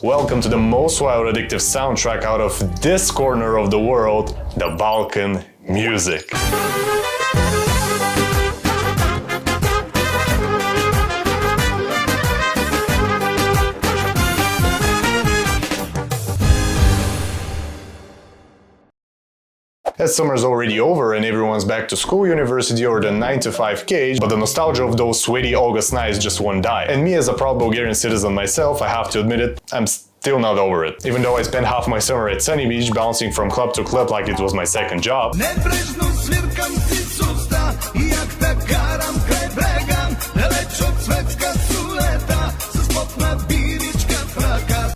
Welcome to the most wild addictive soundtrack out of this corner of the world, the Balkan music. As summer's already over and everyone's back to school, university or the 9-to-5 cage, but the nostalgia of those sweaty August nights just won't die. And me as a proud Bulgarian citizen myself, I have to admit it, I'm still not over it. Even though I spent half my summer at Sunny Beach bouncing from club to club like it was my second job.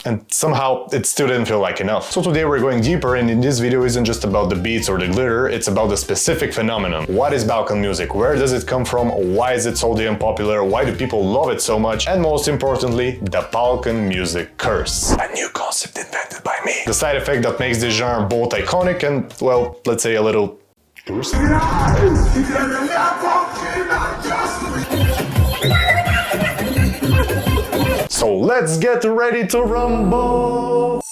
And somehow it still didn't feel like enough. So today we're going deeper, and in this video isn't just about the beats or the glitter, it's about the specific phenomenon. What is Balkan music? Where does it come from? Why is it so damn popular? Why do people love it so much? And most importantly, the Balkan music curse. A new concept invented by me. The side effect that makes this genre both iconic and, well, let's say a little cursed. So let's get ready to rumble!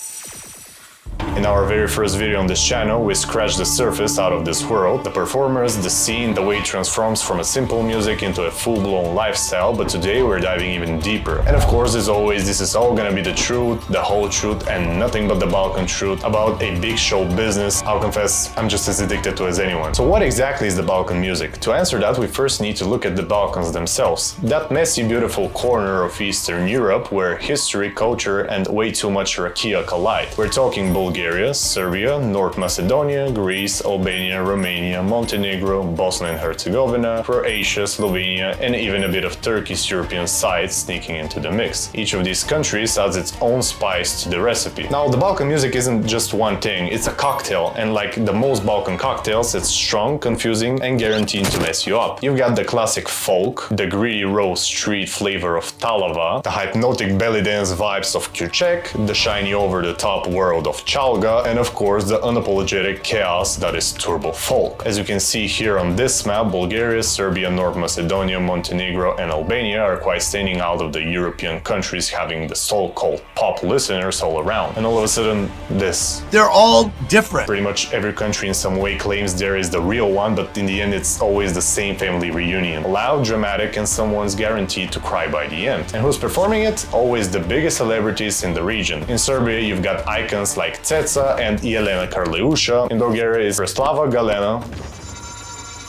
In our very first video on this channel, we scratched the surface out of this world, the performers, the scene, the way it transforms from a simple music into a full-blown lifestyle, but today we're diving even deeper. And of course, as always, this is all gonna be the truth, the whole truth, and nothing but the Balkan truth about a big show business. I'll confess, I'm just as addicted to as anyone. So what exactly is the Balkan music? To answer that, we first need to look at the Balkans themselves. That messy, beautiful corner of Eastern Europe where history, culture, and way too much rakia collide. We're talking Bulgaria, Serbia, North Macedonia, Greece, Albania, Romania, Montenegro, Bosnia and Herzegovina, Croatia, Slovenia, and even a bit of Turkey's European side sneaking into the mix. Each of these countries adds its own spice to the recipe. Now, the Balkan music isn't just one thing, it's a cocktail, and like the most Balkan cocktails, it's strong, confusing, and guaranteed to mess you up. You've got the classic folk, the gritty raw street flavor of Talava, the hypnotic belly dance vibes of Kürchek, the shiny over-the-top world of Chalga, and of course the unapologetic chaos that is turbo folk. As you can see here on this map, Bulgaria, Serbia, North Macedonia, Montenegro, and Albania are quite standing out of the European countries, having the so-called pop listeners all around. And all of a sudden, this. They're all different. Pretty much every country in some way claims there is the real one, but in the end it's always the same family reunion. Loud, dramatic, and someone's guaranteed to cry by the end. And who's performing it? Always the biggest celebrities in the region. In Serbia, you've got icons like Ceca and Jelena Karleusha. In Bulgaria is Preslava Galena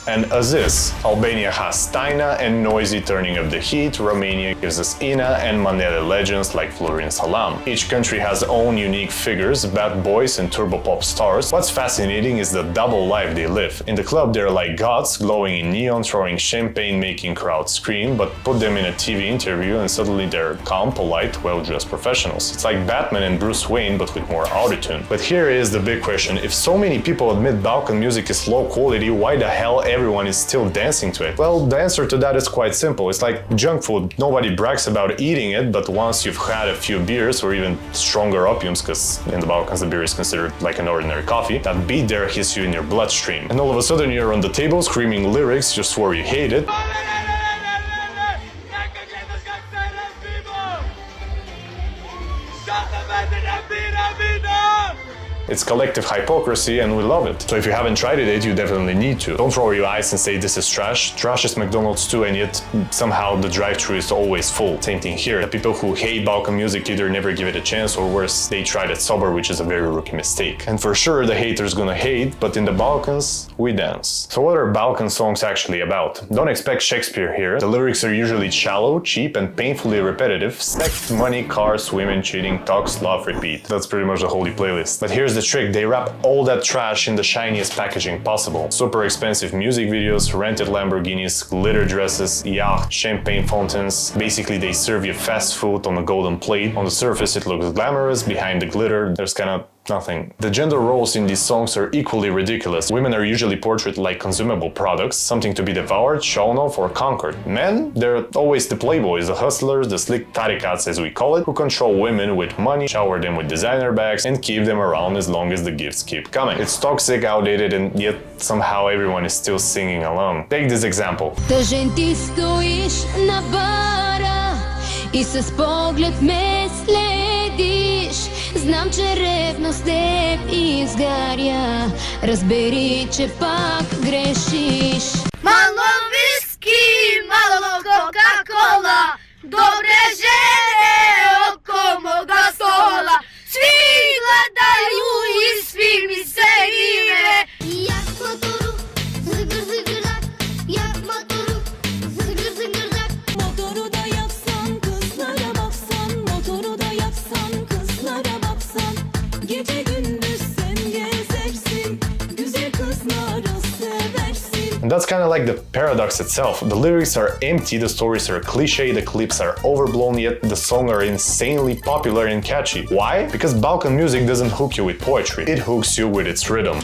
and Aziz. Albania has Tajna and Noisy turning up the heat. Romania gives us Ina and Manele legends like Florin Salam. Each country has their own unique figures, bad boys and turbo pop stars. What's fascinating is the double life they live. In the club they're like gods, glowing in neon, throwing champagne, making crowds scream, but put them in a TV interview and suddenly they're calm, polite, well-dressed professionals. It's like Batman and Bruce Wayne but with more autotune. But here is the big question: if so many people admit Balkan music is low quality, why the hell everyone is still dancing to it? Well, the answer to that is quite simple. It's like junk food. Nobody brags about eating it, but once you've had a few beers or even stronger opiums, because in the Balkans the beer is considered like an ordinary coffee, that beat there hits you in your bloodstream. And all of a sudden you're on the table screaming lyrics you swore you hated. It's collective hypocrisy and we love it. So if you haven't tried it, you definitely need to. Don't roll your eyes and say this is trash. Trash is McDonald's too, and yet somehow the drive-thru is always full. Same thing here. The people who hate Balkan music either never give it a chance or worse, they tried it sober, which is a very rookie mistake. And for sure the haters gonna hate, but in the Balkans, we dance. So what are Balkan songs actually about? Don't expect Shakespeare here. The lyrics are usually shallow, cheap, and painfully repetitive. Sex, money, cars, women, cheating, talks, love, repeat. That's pretty much the holy playlist. But here's the trick: they wrap all that trash in the shiniest packaging possible. Super expensive music videos, rented Lamborghinis, glitter dresses, yachts, champagne fountains. Basically they serve you fast food on a golden plate. On the surface it looks glamorous, behind the glitter there's kinda nothing. The gender roles in these songs are equally ridiculous. Women are usually portrayed like consumable products, something to be devoured, shown off, or conquered. Men, they're always the playboys, the hustlers, the slick tarikats as we call it, who control women with money, shower them with designer bags, and keep them around as long as the gifts keep coming. It's toxic, outdated, and yet somehow everyone is still singing along. Take this example. I sa spogled me sledi. Знам, че ревност теб изгаря. Разбери, че пак грешиш. Malo viski, malo Coca-Cola, dobre žene oko moga stola. Svi gledaju i svi mi se dive. Jak motoru, zıgır zıgırdak, jak motoru, zıgır zıgırdak. Motoru da yapsan, kızlara baksan, motoru da yapsan, kızlara baksan. Gece gündüz sen gezersin, güzel kızları seversin. And that's kind of like the paradox itself. The lyrics are empty, the stories are cliche, the clips are overblown, yet the songs are insanely popular and catchy. Why? Because Balkan music doesn't hook you with poetry, it hooks you with its rhythm.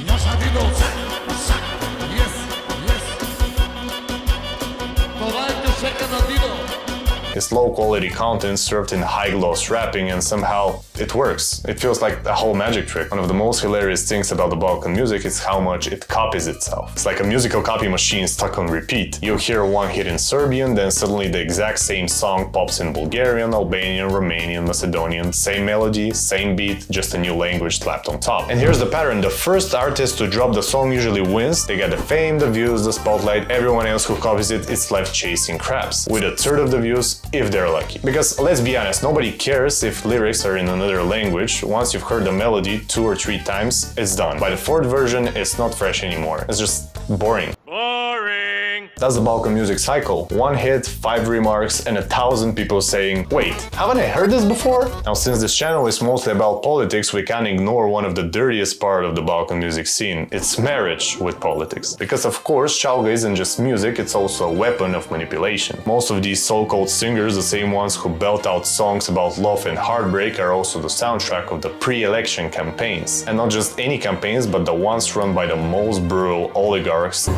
It's low-quality content served in high-gloss wrapping, and somehow it works. It feels like a whole magic trick. One of the most hilarious things about the Balkan music is how much it copies itself. It's like a musical copy machine stuck on repeat. You hear one hit in Serbian, then suddenly the exact same song pops in Bulgarian, Albanian, Romanian, Macedonian, same melody, same beat, just a new language slapped on top. And here's the pattern: the first artist to drop the song usually wins. They get the fame, the views, the spotlight. Everyone else who copies it is left chasing crabs, with a third of the views if they're lucky. Because let's be honest, nobody cares if lyrics are in another language. Once you've heard the melody 2 or 3 times, it's done. By the 4th version, it's not fresh anymore. It's just boring. That's the Balkan music cycle. 1 hit, 5 remarks, and 1,000 people saying, wait, haven't I heard this before? Now, since this channel is mostly about politics, we can't ignore one of the dirtiest part of the Balkan music scene. It's marriage with politics. Because of course, chalga isn't just music, it's also a weapon of manipulation. Most of these so-called singers, the same ones who belt out songs about love and heartbreak, are also the soundtrack of the pre-election campaigns. And not just any campaigns, but the ones run by the most brutal oligarchs.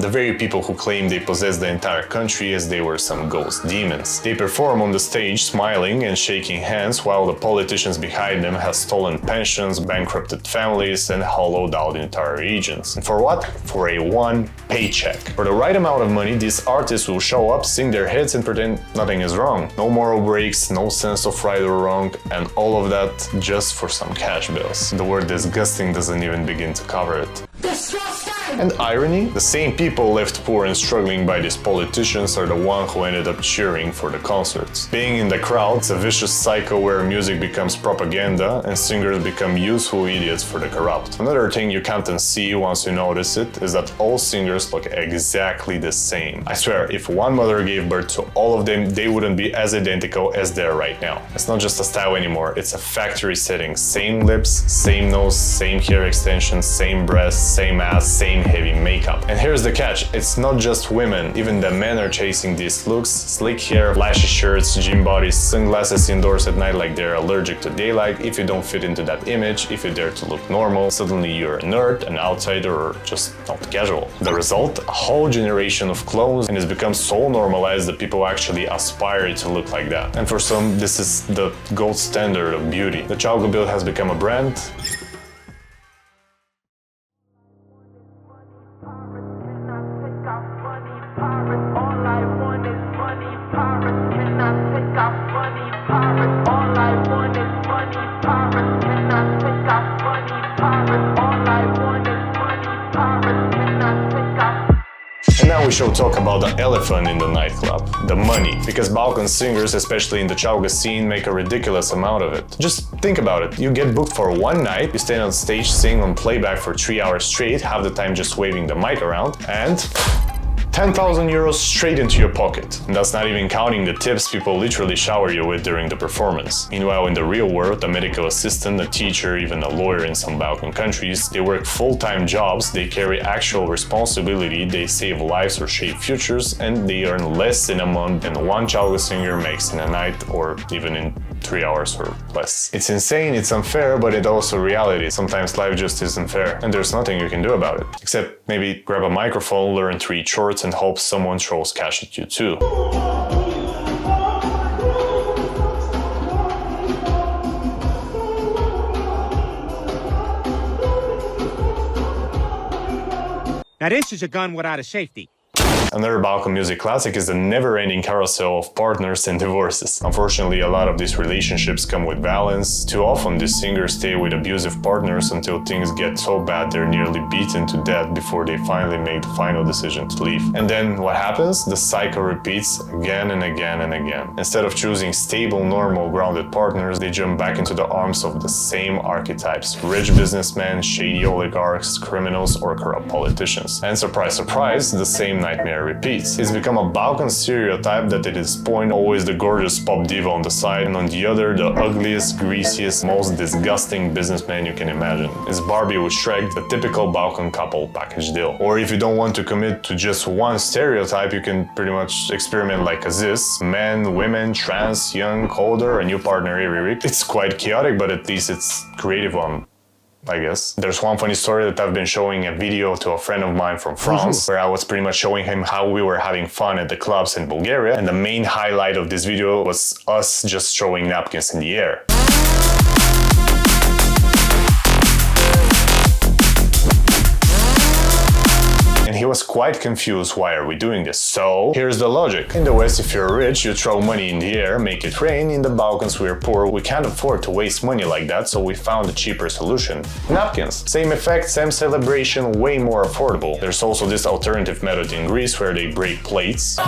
The very people who claim they possess the entire country as they were some ghost demons. They perform on the stage smiling and shaking hands while the politicians behind them have stolen pensions, bankrupted families, and hollowed out entire regions. And for what? For a one paycheck. For the right amount of money, these artists will show up, sing their hits, and pretend nothing is wrong. No moral breaks, no sense of right or wrong, and all of that just for some cash bills. The word disgusting doesn't even begin to cover it. And irony? The same people left poor and struggling by these politicians are the ones who ended up cheering for the concerts. Being in the crowd is a vicious cycle where music becomes propaganda and singers become useful idiots for the corrupt. Another thing you can't unsee once you notice it is that all singers look exactly the same. I swear, if one mother gave birth to all of them, they wouldn't be as identical as they are right now. It's not just a style anymore, it's a factory setting. Same lips, same nose, same hair extensions, same breasts, same ass, same heavy makeup. And here's the catch, it's not just women, even the men are chasing these looks: slick hair, flashy shirts, gym bodies, sunglasses indoors at night like they're allergic to daylight. If you don't fit into that image, if you dare to look normal, suddenly you're a nerd, an outsider, or just not casual. The result? A whole generation of clones, and it's become so normalized that people actually aspire to look like that. And for some, this is the gold standard of beauty. The chalga build has become a brand. And now we shall talk about the elephant in the nightclub, the money. Because Balkan singers, especially in the chalga scene, make a ridiculous amount of it. Just think about it, you get booked for one night, you stand on stage, sing on playback for 3 hours straight, half the time just waving the mic around, and 10,000 euros straight into your pocket. And that's not even counting the tips people literally shower you with during the performance. Meanwhile, in the real world, a medical assistant, a teacher, even a lawyer in some Balkan countries, they work full-time jobs, they carry actual responsibility, they save lives or shape futures, and they earn less in a month than one chalga singer makes in a night, or even in 3 hours or less. It's insane, it's unfair, but it's also reality. Sometimes life just isn't fair, and there's nothing you can do about it. Except maybe grab a microphone, learn 3 chords, and hope someone throws cash at you too. Now this is a gun without a safety. Another Balkan music classic is the never-ending carousel of partners and divorces. Unfortunately, a lot of these relationships come with violence. Too often, these singers stay with abusive partners until things get so bad they're nearly beaten to death before they finally make the final decision to leave. And then what happens? The cycle repeats again and again and again. Instead of choosing stable, normal, grounded partners, they jump back into the arms of the same archetypes: rich businessmen, shady oligarchs, criminals, or corrupt politicians. And surprise, surprise, the same nightmare repeats. It's become a Balkan stereotype that at its point always the gorgeous pop diva on the side, and on the other the ugliest, greasiest, most disgusting businessman you can imagine. It's Barbie with Shrek, the typical Balkan couple package deal. Or if you don't want to commit to just one stereotype, you can pretty much experiment like Aziz. Men, women, trans, young, older, a new partner every week. It's quite chaotic, but at least it's creative one, I guess. There's one funny story that I've been showing a video to a friend of mine from France, where I was pretty much showing him how we were having fun at the clubs in Bulgaria, and the main highlight of this video was us just throwing napkins in the air. And he was quite confused, why are we doing this? So, here's the logic. In the West, if you're rich, you throw money in the air, make it rain. In the Balkans, we're poor, we can't afford to waste money like that, so we found a cheaper solution. Napkins. Same effect, same celebration, way more affordable. There's also this alternative method in Greece where they break plates.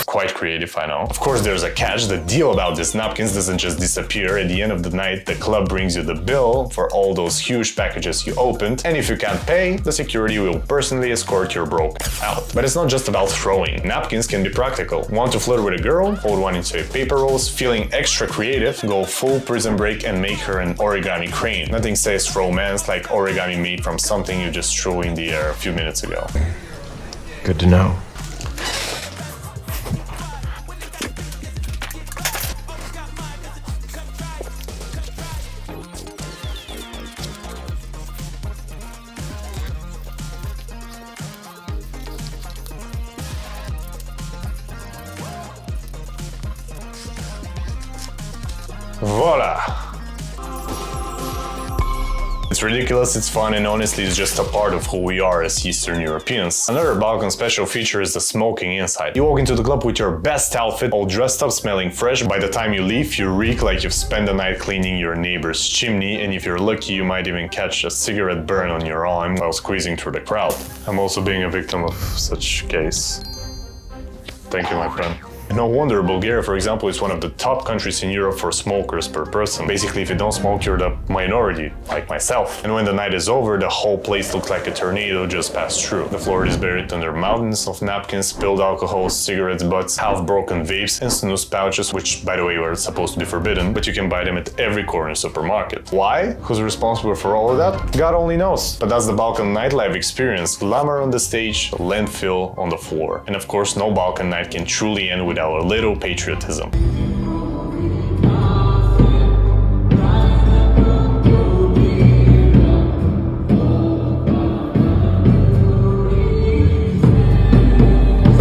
Quite creative, I know. Of course, there's a catch. The deal about these napkins doesn't just disappear. At the end of the night, the club brings you the bill for all those huge packages you opened, and if you can't pay, the security will personally escort your broke out. But it's not just about throwing. Napkins can be practical. Want to flirt with a girl? Hold one into a paper rolls. Feeling extra creative? Go full Prison Break and make her an origami crane. Nothing says romance like origami made from something you just threw in the air a few minutes ago. Good to know. Voila! It's ridiculous, it's fun, and honestly it's just a part of who we are as Eastern Europeans. Another Balkan special feature is the smoking inside. You walk into the club with your best outfit, all dressed up, smelling fresh. By the time you leave, you reek like you've spent the night cleaning your neighbor's chimney, and if you're lucky, you might even catch a cigarette burn on your arm while squeezing through the crowd. I'm also being a victim of such case. Thank you, my friend. No wonder Bulgaria, for example, is one of the top countries in Europe for smokers per person. Basically, if you don't smoke, you're the minority, like myself. And when the night is over, the whole place looks like a tornado just passed through. The floor is buried under mountains of napkins, spilled alcohol, cigarettes, butts, half-broken vapes, and snus pouches, which, by the way, were supposed to be forbidden, but you can buy them at every corner supermarket. Why? Who's responsible for all of that? God only knows. But that's the Balkan nightlife experience. Glamour on the stage, landfill on the floor. And of course, no Balkan night can truly end without a little patriotism.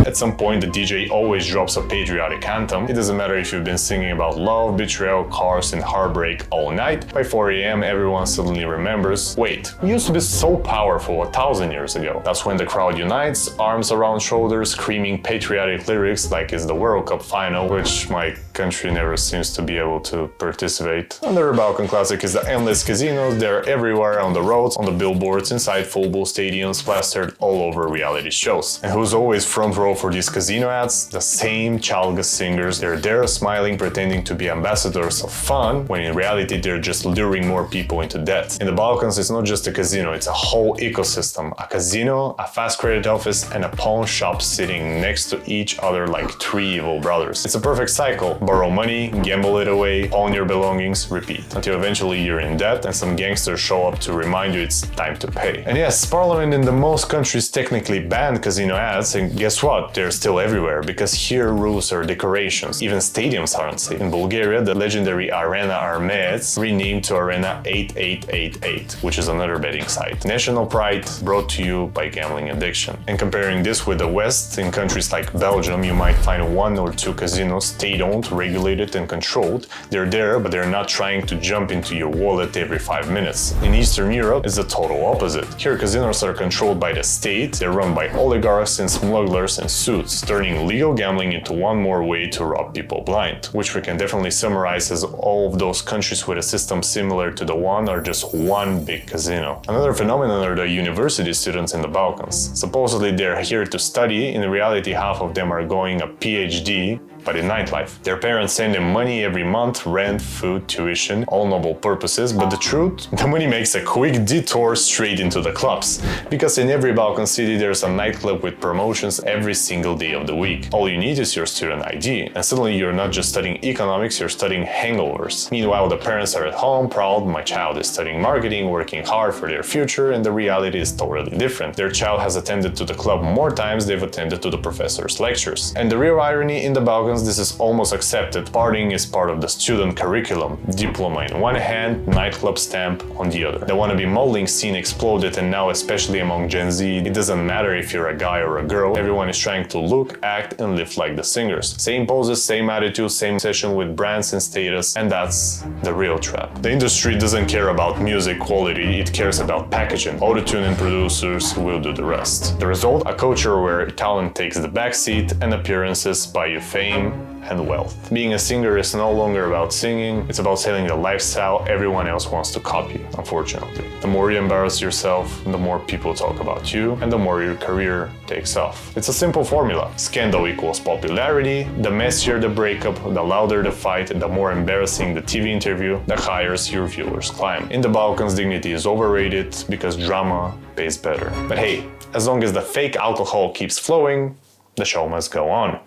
At some point, the DJ always drops a patriotic anthem. It doesn't matter if you've been singing about love, betrayal, cars, and heartbreak all night. By 4 AM, everyone suddenly remembers, wait, we used to be so powerful 1,000 years ago. That's when the crowd unites, arms around shoulders, screaming patriotic lyrics like it's the World Cup final, which my country never seems to be able to participate. Another Balkan classic is the endless casinos. They're everywhere, on the roads, on the billboards, inside football stadiums, plastered all over reality shows. And who's always front row for these casino ads? The same chalga singers. They're there smiling, pretending to be ambassadors of fun, when in reality they're just luring more people into debt. In the Balkans, it's not just a casino, it's a whole ecosystem. A casino, a fast credit office, and a pawn shop sitting next to each other like three evil brothers. It's a perfect cycle. Borrow money, gamble it away, own your belongings, repeat. Until eventually you're in debt and some gangsters show up to remind you it's time to pay. And yes, Parliament in the most countries technically banned casino ads, and guess what? They're still everywhere, because here rules are decorations. Even stadiums aren't safe. In Bulgaria, the legendary Arena Armets renamed to Arena 8888, which is another betting site. National pride brought to you by gambling addiction. And comparing this with the West, in countries like Belgium, you might find 1 or 2 casinos state-owned regulated and controlled. They're there, but they're not trying to jump into your wallet every 5 minutes. In Eastern Europe, it's the total opposite. Here, casinos are controlled by the state, they're run by oligarchs and smugglers in suits, turning legal gambling into one more way to rob people blind, which we can definitely summarize as all of those countries with a system similar to the one are just one big casino. Another phenomenon are the university students in the Balkans. Supposedly they're here to study, in reality half of them are going a PhD, but in nightlife. Their parents send them money every month, rent, food, tuition, all noble purposes, but the truth? The money makes a quick detour straight into the clubs. Because in every Balkan city there's a nightclub with promotions every single day of the week. All you need is your student ID, and suddenly you're not just studying economics, you're studying hangovers. Meanwhile, the parents are at home, proud, my child is studying marketing, working hard for their future, and the reality is totally different. Their child has attended to the club more times they've attended to the professor's lectures. And the real irony in the Balkans, this is almost accepted. Partying is part of the student curriculum. Diploma in one hand, nightclub stamp on the other. The wannabe modeling scene exploded, and now especially among Gen Z, it doesn't matter if you're a guy or a girl, everyone is trying to look, act and live like the singers. Same poses, same attitude, same session with brands and status, and that's the real trap. The industry doesn't care about music quality, it cares about packaging. Autotune and producers will do the rest. The result? A culture where talent takes the backseat and appearances buy you fame and wealth. Being a singer is no longer about singing, it's about selling the lifestyle everyone else wants to copy, unfortunately. The more you embarrass yourself, the more people talk about you, and the more your career takes off. It's a simple formula. Scandal equals popularity, the messier the breakup, the louder the fight, the more embarrassing the TV interview, the higher your viewers climb. In the Balkans, dignity is overrated because drama pays better. But hey, as long as the fake alcohol keeps flowing, the show must go on.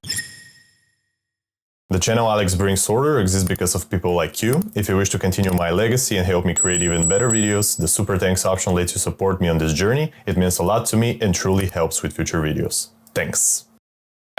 The channel Alex Brings Order exists because of people like you. If you wish to continue my legacy and help me create even better videos, the super thanks option lets you support me on this journey. It means a lot to me and truly helps with future videos. Thanks.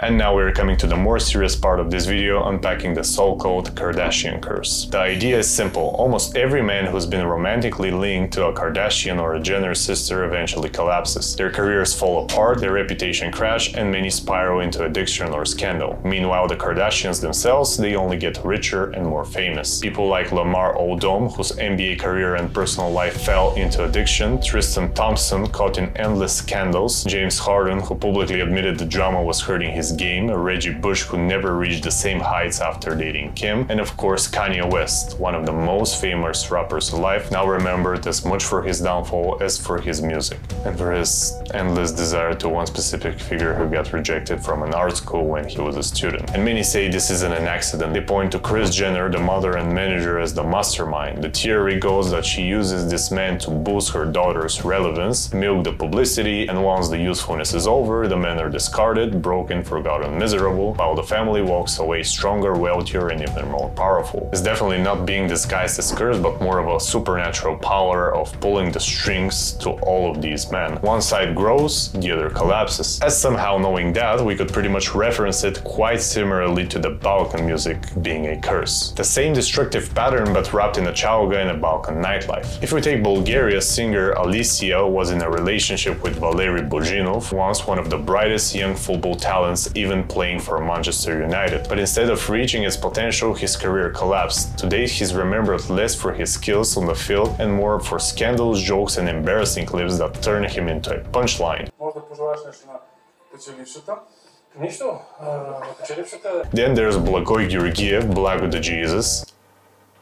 And now we're coming to the more serious part of this video, unpacking the so-called Kardashian curse. The idea is simple. Almost every man who's been romantically linked to a Kardashian or a Jenner sister eventually collapses. Their careers fall apart, their reputation crash, and many spiral into addiction or scandal. Meanwhile, the Kardashians themselves, they only get richer and more famous. People like Lamar Odom, whose NBA career and personal life fell into addiction, Tristan Thompson, caught in endless scandals, James Harden, who publicly admitted the drama was hurting his game, Reggie Bush, who never reached the same heights after dating Kim, and of course Kanye West, one of the most famous rappers alive, now remembered as much for his downfall as for his music, and for his endless desire to one specific figure who got rejected from an art school when he was a student. And many say this isn't an accident. They point to Kris Jenner, the mother and manager, as the mastermind. The theory goes that she uses this man to boost her daughter's relevance, milk the publicity, and once the usefulness is over, the men are discarded, broken, forgotten, miserable, while the family walks away stronger, wealthier, and even more powerful. It's definitely not being disguised as curse, but more of a supernatural power of pulling the strings to all of these men. One side grows, the other collapses. As somehow knowing that, we could pretty much reference it quite similarly to the Balkan music being a curse. The same destructive pattern, but wrapped in a chauga and a Balkan nightlife. If we take Bulgaria, singer Alicia was in a relationship with Valery Bojinov, once one of the brightest young football talents, even playing for Manchester United. But instead of reaching its potential, his career collapsed. Today he's remembered less for his skills on the field and more for scandals, jokes and embarrassing clips that turn him into a punchline. Then there's Blagoy Georgiev, Blago the Jesus.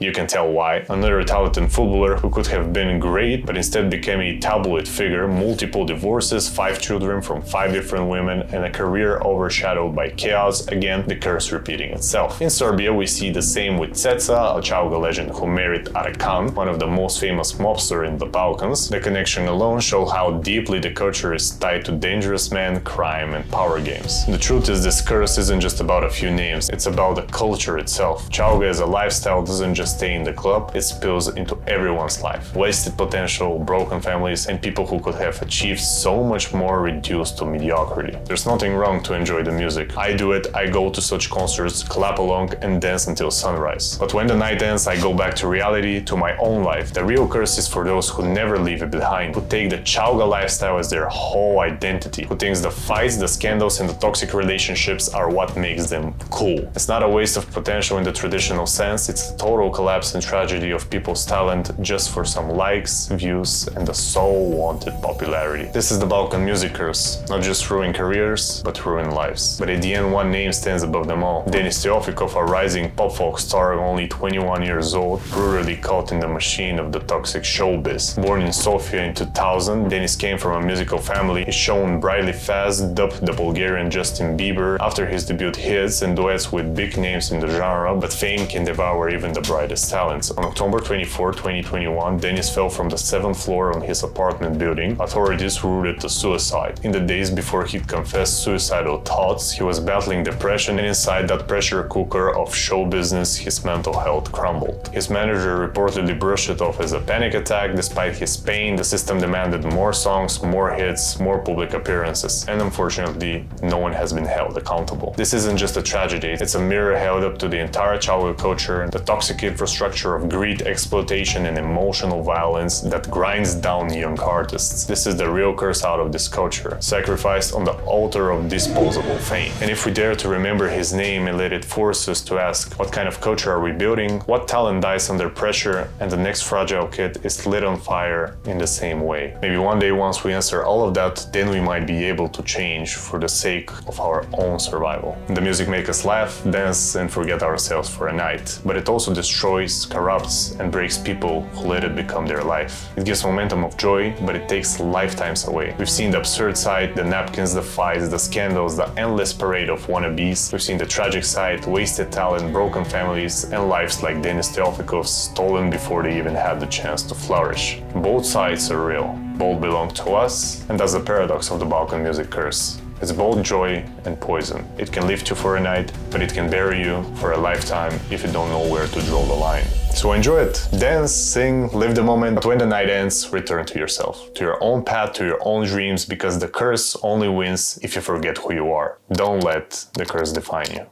You can tell why. Another talented footballer who could have been great, but instead became a tabloid figure, multiple divorces, 5 children from 5 different women, and a career overshadowed by chaos, again, the curse repeating itself. In Serbia, we see the same with Ceca, a chauga legend who married Arakan, one of the most famous mobster in the Balkans. The connection alone shows how deeply the culture is tied to dangerous men, crime, and power games. The truth is, this curse isn't just about a few names, it's about the culture itself. Chauga as a lifestyle doesn't just just stay in the club, it spills into everyone's life. Wasted potential, broken families, and people who could have achieved so much more reduced to mediocrity. There's nothing wrong to enjoy the music. I do it, I go to such concerts, clap along and dance until sunrise. But when the night ends, I go back to reality, to my own life. The real curse is for those who never leave it behind, who take the chauga lifestyle as their whole identity, who thinks the fights, the scandals and the toxic relationships are what makes them cool. It's not a waste of potential in the traditional sense, it's a total collapse and tragedy of people's talent just for some likes, views and the so wanted popularity. This is the Balkan music curse, not just ruin careers, but ruin lives. But at the end, one name stands above them all. Denis Teofikov, a rising pop-folk star only 21 years old, brutally caught in the machine of the toxic showbiz. Born in Sofia in 2000, Denis came from a musical family. He shone brightly fast, dubbed the Bulgarian Justin Bieber after his debut hits and duets with big names in the genre, but fame can devour even the brightest talents. On October 24, 2021, Denis fell from the 7th floor on his apartment building. Authorities ruled it a suicide. In the days before he'd confessed suicidal thoughts, he was battling depression, and inside that pressure cooker of show business, his mental health crumbled. His manager reportedly brushed it off as a panic attack. Despite his pain, the system demanded more songs, more hits, more public appearances, and unfortunately, no one has been held accountable. This isn't just a tragedy, it's a mirror held up to the entire chauga culture, the toxic infrastructure of greed, exploitation, and emotional violence that grinds down young artists. This is the real curse out of this culture, sacrificed on the altar of disposable fame. And if we dare to remember his name and let it force us to ask, what kind of culture are we building? What talent dies under pressure and the next fragile kid is lit on fire in the same way? Maybe one day, once we answer all of that, then we might be able to change for the sake of our own survival. The music makes us laugh, dance, and forget ourselves for a night, but it also destroys, corrupts, and breaks people who let it become their life. It gives momentum of joy, but it takes lifetimes away. We've seen the absurd side, the napkins, the fights, the scandals, the endless parade of wannabes. We've seen the tragic side, wasted talent, broken families, and lives like Denis Teofikov's stolen before they even had the chance to flourish. Both sides are real. Both belong to us, and that's the paradox of the Balkan music curse. It's both joy and poison. It can lift you for a night, but it can bury you for a lifetime if you don't know where to draw the line. So enjoy it. Dance, sing, live the moment, but when the night ends, return to yourself, to your own path, to your own dreams, because the curse only wins if you forget who you are. Don't let the curse define you.